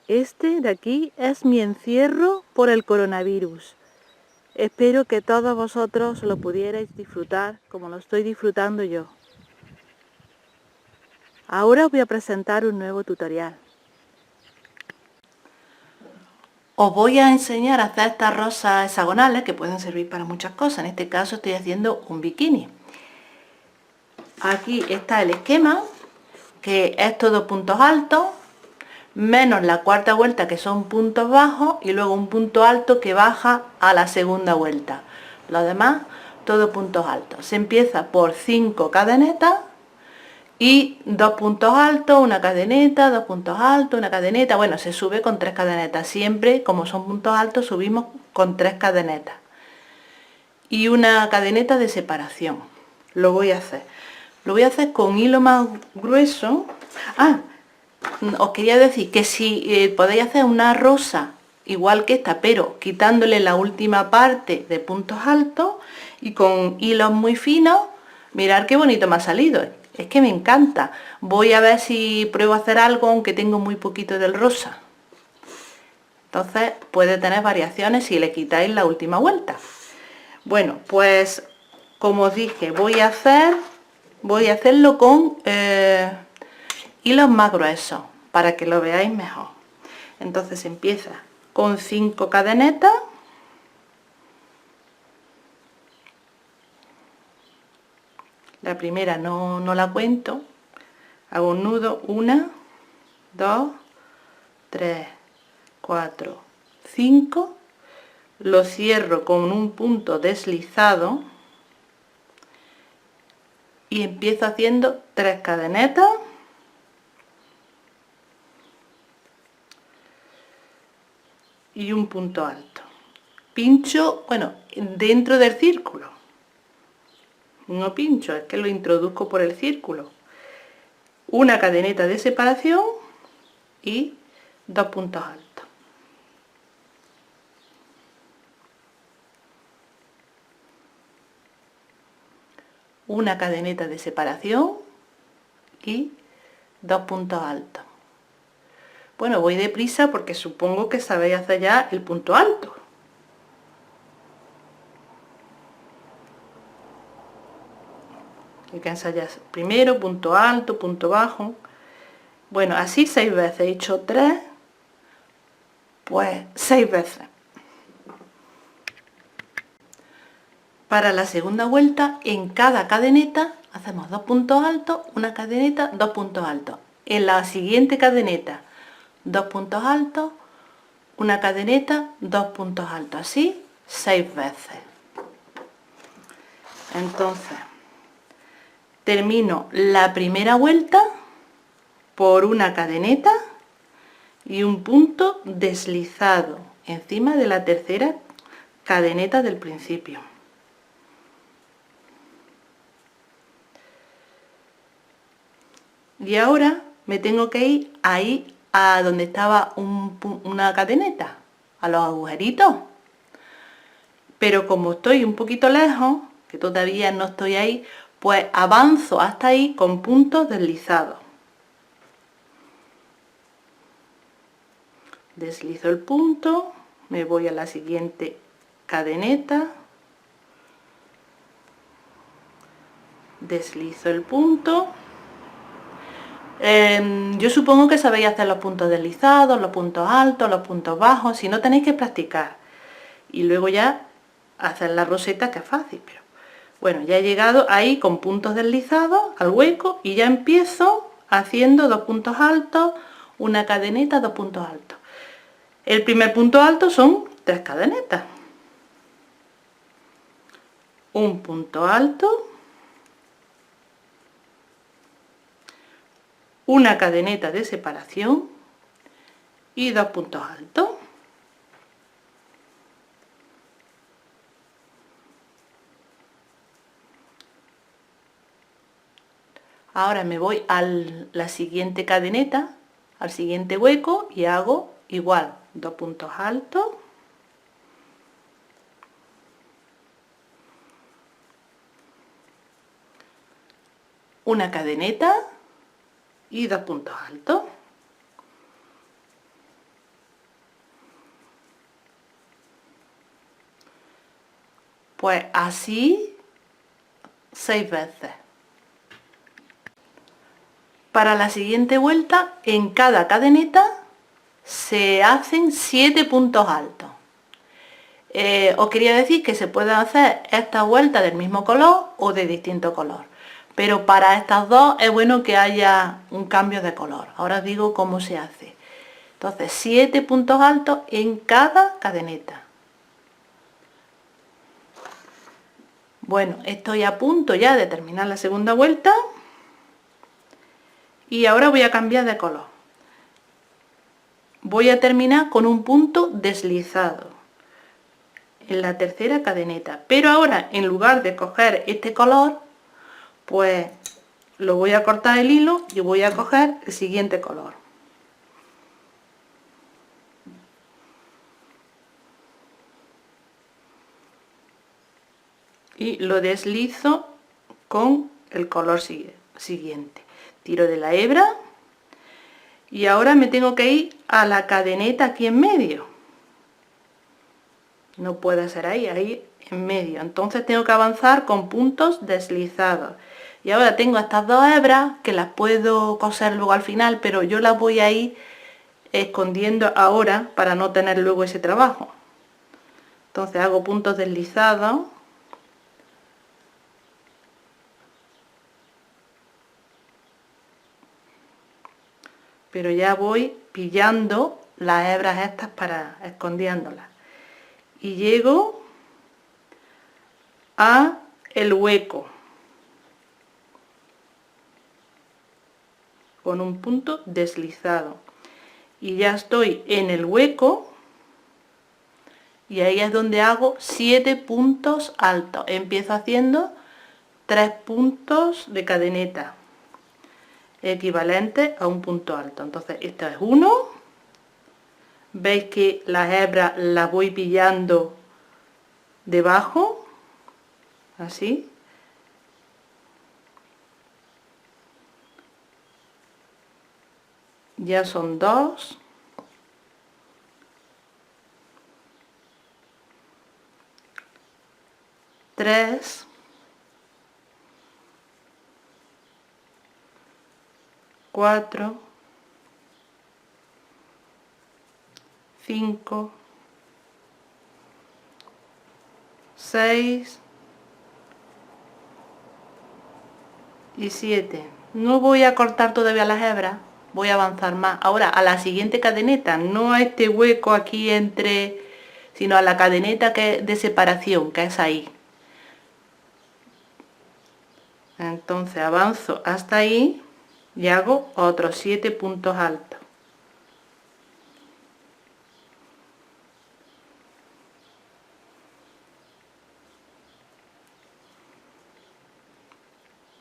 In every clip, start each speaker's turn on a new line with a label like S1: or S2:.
S1: Este de aquí es mi encierro por el coronavirus. Espero que todos vosotros lo pudierais disfrutar como lo estoy disfrutando yo. Ahora os voy a presentar un nuevo tutorial.
S2: Os voy a enseñar a hacer estas rosas hexagonales que pueden servir para muchas cosas. En este caso estoy haciendo un bikini. Aquí está el esquema, que es todo puntos altos, menos la cuarta vuelta que son puntos bajos y luego un punto alto que baja a la segunda vuelta. Lo demás, todo puntos altos. Se empieza por 5 cadenetas y 2 puntos altos, una cadeneta, 2 puntos altos, una cadeneta. Bueno, se sube con 3 cadenetas. Siempre, como son puntos altos, subimos con 3 cadenetas. Y una cadeneta de separación. Lo voy a hacer. Lo voy a hacer con hilo más grueso. Os quería decir que si podéis hacer una rosa igual que esta, pero quitándole la última parte de puntos altos y con hilos muy finos, mirad qué bonito me ha salido. Es que me encanta. Voy a ver si pruebo a hacer algo aunque tengo muy poquito del rosa. Entonces puede tener variaciones si le quitáis la última vuelta. Bueno, pues como os dije, voy a hacerlo con hilos más gruesos para que lo veáis mejor. Entonces empieza con 5 cadenetas, la primera no la cuento, hago un nudo, 1, 2, 3, 4, 5, lo cierro con un punto deslizado y empiezo haciendo 3 cadenetas y un punto alto. Pincho, bueno, dentro del círculo. No pincho, es que lo introduzco por el círculo. Una cadeneta de separación y 2 puntos altos. Una cadeneta de separación y 2 puntos altos. Bueno, voy deprisa porque supongo que sabéis hacer ya el punto alto. Hay que ensayar primero, punto alto, punto bajo. Bueno, así 6 veces. He hecho 3, pues 6 veces. Para la segunda vuelta, en cada cadeneta hacemos 2 puntos altos, una cadeneta, 2 puntos altos. En la siguiente cadeneta, 2 puntos altos, una cadeneta, 2 puntos altos. Así 6 veces. Entonces, termino la primera vuelta por una cadeneta y un punto deslizado encima de la tercera cadeneta del principio. Y ahora me tengo que ir ahí a donde estaba una cadeneta, a los agujeritos. Pero como estoy un poquito lejos, que todavía no estoy ahí, pues avanzo hasta ahí con puntos deslizados. Deslizo el punto, me voy a la siguiente cadeneta, deslizo el punto. Yo supongo que sabéis hacer los puntos deslizados, los puntos altos, los puntos bajos, si no tenéis que practicar. Y luego ya hacer la roseta, que es fácil, pero bueno, ya he llegado ahí con puntos deslizados al hueco y ya empiezo haciendo 2 puntos altos, una cadeneta, 2 puntos altos. El primer punto alto son 3 cadenetas, un punto alto, una cadeneta de separación y 2 puntos altos. Ahora me voy a la siguiente cadeneta, al siguiente hueco y hago igual, 2 puntos altos, una cadeneta y 2 puntos altos. Pues así 6 veces. Para la siguiente vuelta, en cada cadeneta se hacen 7 puntos altos. Os quería decir que se pueden hacer estas vueltas del mismo color o de distinto color, pero para estas dos es bueno que haya un cambio de color. Ahora os digo cómo se hace. Entonces 7 puntos altos en cada cadeneta. Bueno, estoy a punto ya de terminar la segunda vuelta y ahora voy a cambiar de color. Voy a terminar con un punto deslizado en la tercera cadeneta, pero ahora en lugar de coger este color, pues lo voy a cortar el hilo y voy a coger el siguiente color. Y lo deslizo con el color siguiente. Tiro de la hebra y ahora me tengo que ir a la cadeneta aquí en medio. No puede ser ahí en medio. Entonces tengo que avanzar con puntos deslizados. Y ahora tengo estas dos hebras que las puedo coser luego al final, pero yo las voy a ir escondiendo ahora para no tener luego ese trabajo. Entonces hago puntos deslizados. Pero ya voy pillando las hebras estas para escondiéndolas. Y llego a el hueco con un punto deslizado. Y ya estoy en el hueco y ahí es donde hago 7 puntos altos. Empiezo haciendo 3 puntos de cadeneta equivalente a un punto alto. Entonces esto es 1, veis que las hebras las voy pillando debajo, así, ya son 2, 3, 4, 5, 6 y 7. No voy a cortar todavía las hebras, voy a avanzar más. Ahora a la siguiente cadeneta, no a este hueco aquí entre, sino a la cadeneta que de separación, que es ahí. Entonces avanzo hasta ahí y hago otros 7 puntos altos.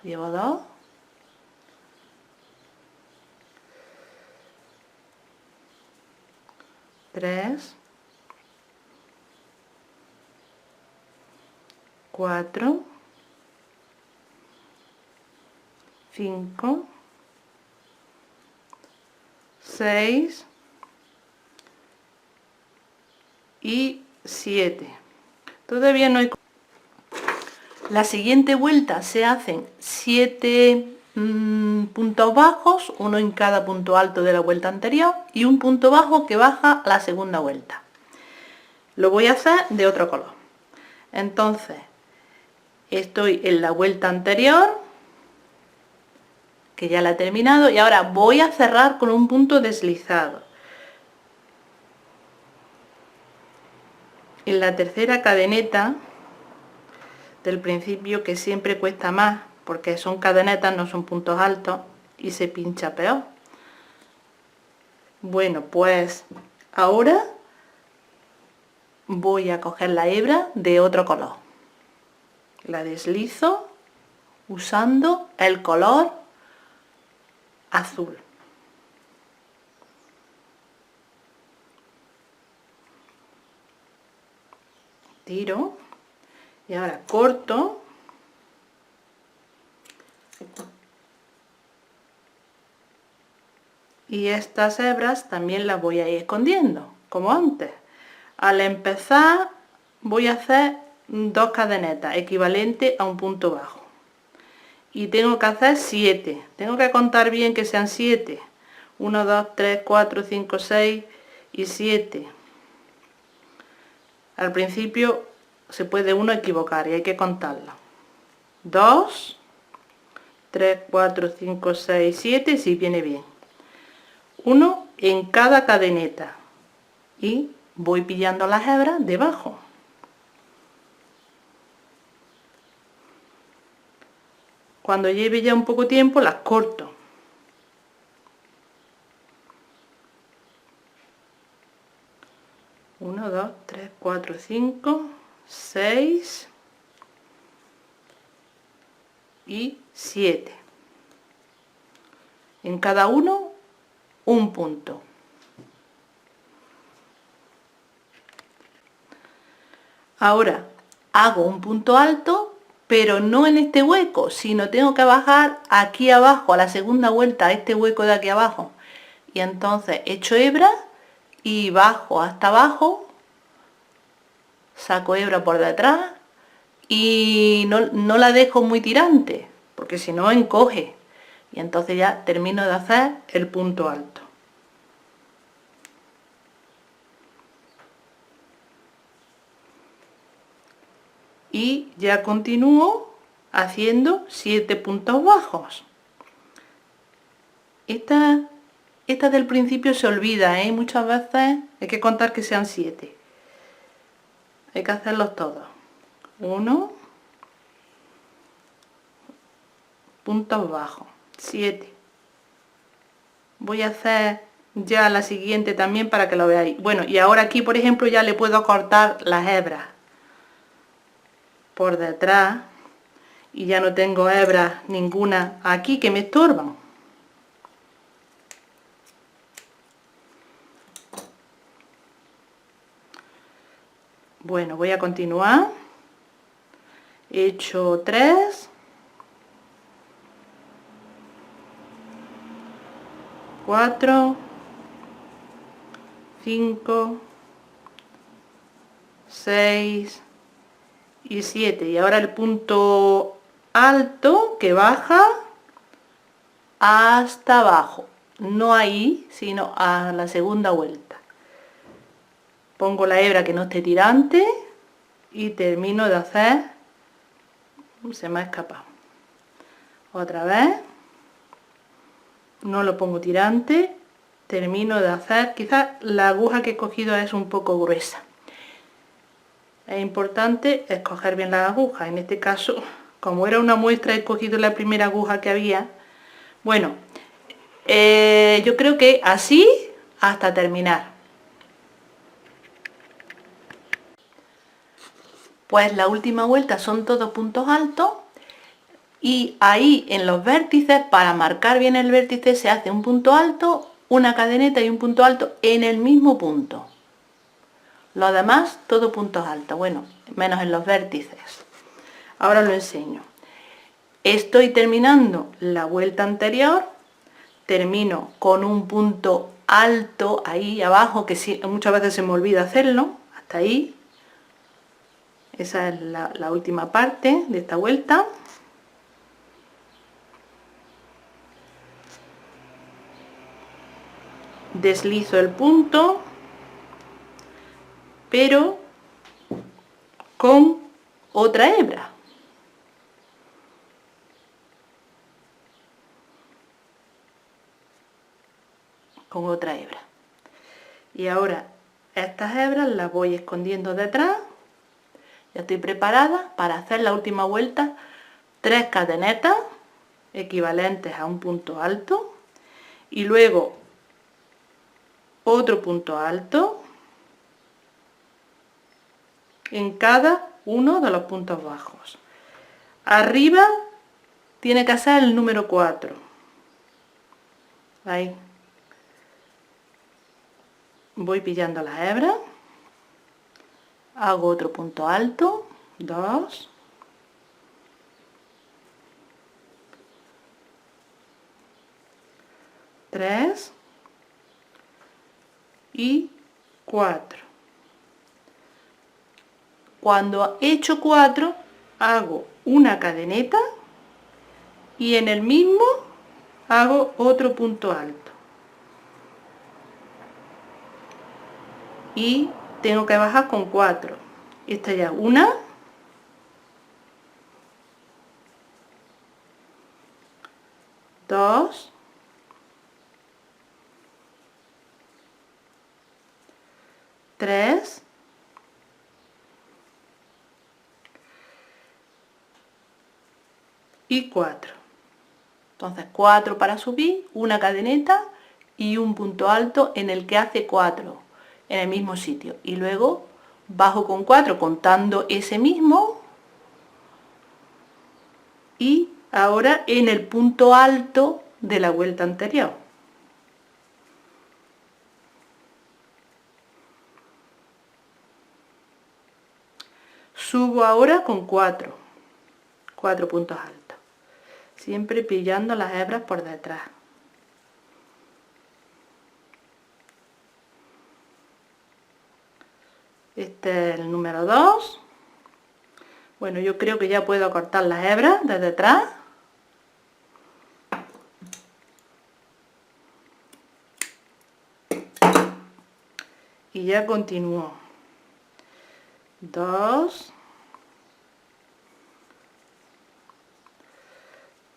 S2: Llevo 2, 3, 4, 5, 6 y 7. Todavía no hay. La siguiente vuelta se hacen 7 puntos bajos, uno en cada punto alto de la vuelta anterior y un punto bajo que baja a la segunda vuelta. Lo voy a hacer de otro color. Entonces estoy en la vuelta anterior, que ya la he terminado, y ahora voy a cerrar con un punto deslizado en la tercera cadeneta del principio, que siempre cuesta más porque son cadenetas, no son puntos altos y se pincha peor. Bueno, pues ahora voy a coger la hebra de otro color, la deslizo usando el color azul. Tiro y ahora corto y estas hebras también las voy a ir escondiendo como antes. Al empezar voy a hacer 2 cadenetas, equivalente a un punto bajo. Y tengo que hacer 7. Tengo que contar bien que sean 7. 1, 2, 3, 4, 5, 6 y 7. Al principio se puede uno equivocar y hay que contarlo. 2, 3, 4, 5, 6, 7, si viene bien. 1 en cada cadeneta. Y voy pillando las hebras debajo. Cuando lleve ya un poco tiempo las corto. Uno, 2, 3, 4, 5, 6 y 7. En cada uno un punto. Ahora hago un punto alto, pero no en este hueco, sino tengo que bajar aquí abajo a la segunda vuelta, a este hueco de aquí abajo. Y entonces echo hebra y bajo hasta abajo, saco hebra por detrás y no la dejo muy tirante, porque si no encoge. Y entonces ya termino de hacer el punto alto. Y ya continúo haciendo 7 puntos bajos. Esta del principio se olvida, muchas veces hay que contar que sean 7. Hay que hacerlos todos. 1, puntos bajos, 7. Voy a hacer ya la siguiente también para que lo veáis. Bueno, y ahora aquí, por ejemplo, ya le puedo cortar las hebras por detrás y ya no tengo hebras ninguna aquí que me estorban. Bueno, voy a continuar. He hecho 3, 4, 5, 6 y 7. Y ahora el punto alto que baja hasta abajo. No ahí, sino a la segunda vuelta. Pongo la hebra que no esté tirante y termino de hacer. Se me ha escapado. Otra vez. No lo pongo tirante. Termino de hacer. Quizás la aguja que he cogido es un poco gruesa. Es importante escoger bien las agujas. En este caso, como era una muestra, he cogido la primera aguja que había. Bueno, yo creo que así hasta terminar. Pues la última vuelta son todos puntos altos y ahí en los vértices, para marcar bien el vértice, se hace un punto alto, una cadeneta y un punto alto en el mismo punto. Los demás, todo puntos altos, bueno, menos en los vértices. Ahora lo enseño. Estoy terminando la vuelta anterior, termino con un punto alto ahí abajo, que muchas veces se me olvida hacerlo, hasta ahí. Esa es la última parte de esta vuelta. Deslizo el punto, pero con otra hebra. Con otra hebra. Y ahora estas hebras las voy escondiendo detrás. Ya estoy preparada para hacer la última vuelta. 3 cadenetas equivalentes a un punto alto y luego otro punto alto en cada uno de los puntos bajos. Arriba tiene que ser el número 4. Ahí. Voy pillando las hebras. Hago otro punto alto. 2. 3 y 4. Cuando he hecho 4 hago una cadeneta y en el mismo hago otro punto alto y tengo que bajar con 4. Esta ya una, 2, 3, 4. Entonces 4 para subir, una cadeneta y un punto alto en el que hace 4 en el mismo sitio, y luego bajo con 4 contando ese mismo, y ahora en el punto alto de la vuelta anterior. Subo ahora con 4 puntos altos, siempre pillando las hebras por detrás. Este es el número 2. Bueno, yo creo que ya puedo cortar las hebras desde atrás. Y ya continúo. 2,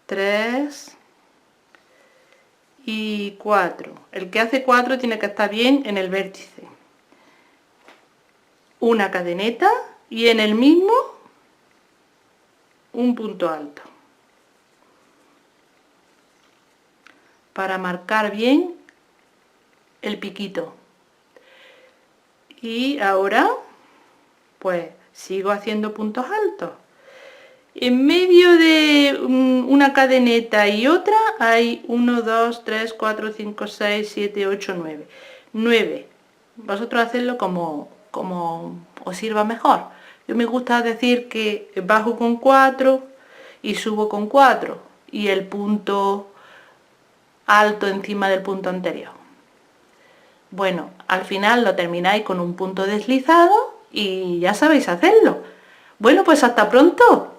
S2: 3 y 4. El que hace 4 tiene que estar bien en el vértice. Una cadeneta y en el mismo un punto alto para marcar bien el piquito. Y ahora pues sigo haciendo puntos altos. En medio de una cadeneta y otra hay 1, 2, 3, 4, 5, 6, 7, 8, 9. 9. Vosotros hacedlo como os sirva mejor. Yo me gusta decir que bajo con 4 y subo con 4 y el punto alto encima del punto anterior. Bueno, al final lo termináis con un punto deslizado y ya sabéis hacerlo. Bueno, pues hasta pronto.